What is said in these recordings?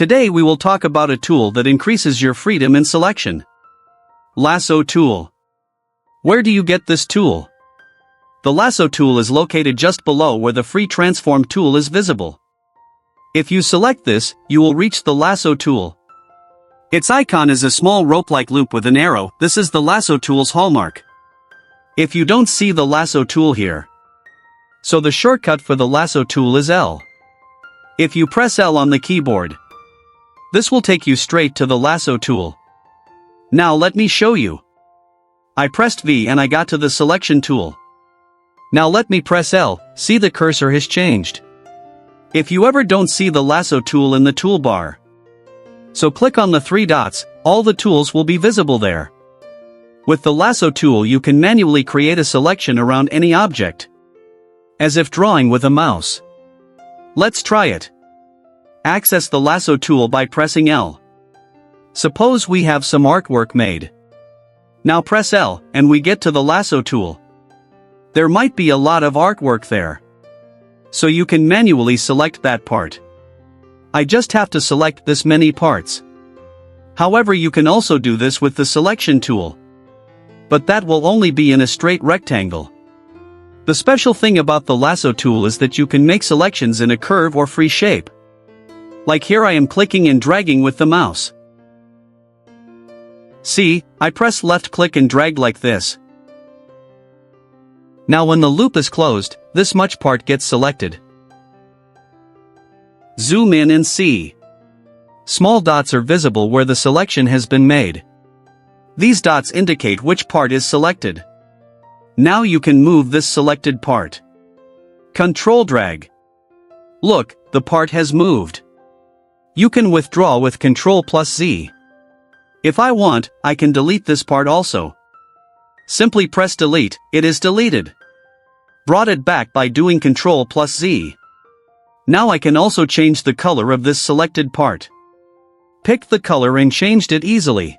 Today we will talk about a tool that increases your freedom in selection. Lasso Tool. Where do you get this tool? The Lasso tool is located just below where the free transform tool is visible. If you select this, you will reach the Lasso tool. Its icon is a small rope-like loop with an arrow. This is the Lasso tool's hallmark. If you don't see the Lasso tool here, so the shortcut for the Lasso tool is L. If you press L on the keyboard, this will take you straight to the Lasso tool. Now let me show you. I pressed V and I got to the selection tool. Now let me press L, see the cursor has changed. If you ever don't see the Lasso tool in the toolbar, so click on the three dots, all the tools will be visible there. With the Lasso tool you can manually create a selection around any object, as if drawing with a mouse. Let's try it. Access the Lasso tool by pressing L. Suppose we have some artwork made. Now press L, and we get to the Lasso tool. There might be a lot of artwork there, so you can manually select that part. I just have to select this many parts. However, you can also do this with the selection tool, but that will only be in a straight rectangle. The special thing about the Lasso tool is that you can make selections in a curve or free shape. Like here I am clicking and dragging with the mouse. See, I press left click and drag like this. Now when the loop is closed, this much part gets selected. Zoom in and see. Small dots are visible where the selection has been made. These dots indicate which part is selected. Now you can move this selected part. Control drag. Look, the part has moved. You can withdraw with Ctrl plus Z. If I want, I can delete this part also. Simply press delete, it is deleted. Brought it back by doing Ctrl plus Z. Now I can also change the color of this selected part. Picked the color and changed it easily.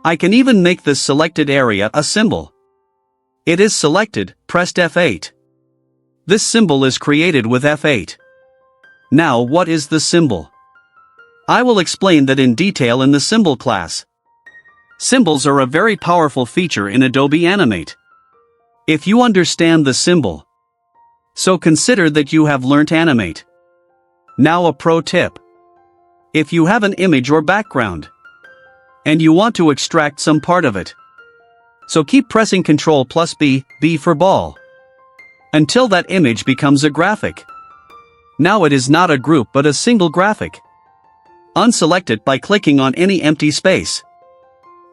I can even make this selected area a symbol. It is selected, pressed F8. This symbol is created with F8. Now what is the symbol? I will explain that in detail in the symbol class. Symbols are a very powerful feature in Adobe Animate. If you understand the symbol, so consider that you have learnt Animate. Now a pro tip. If you have an image or background, and you want to extract some part of it, so keep pressing Ctrl plus B, B for ball, until that image becomes a graphic. Now it is not a group but a single graphic. Unselect it by clicking on any empty space.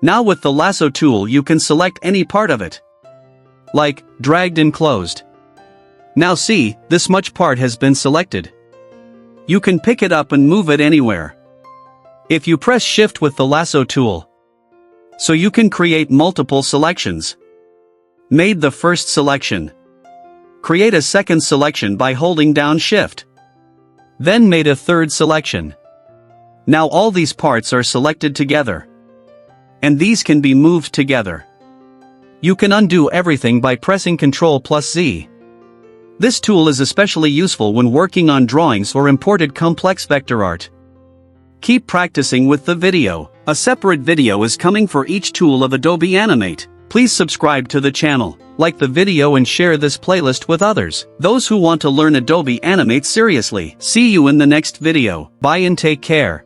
Now with the Lasso tool you can select any part of it, like, dragged and closed. Now see, this much part has been selected. You can pick it up and move it anywhere. If you press Shift with the Lasso tool, so you can create multiple selections. Made the first selection. Create a second selection by holding down Shift. Then made a third selection. Now all these parts are selected together. And these can be moved together. You can undo everything by pressing Ctrl plus Z. This tool is especially useful when working on drawings or imported complex vector art. Keep practicing with the video. A separate video is coming for each tool of Adobe Animate. Please subscribe to the channel, like the video and share this playlist with others. Those who want to learn Adobe Animate seriously. See you in the next video. Bye and take care.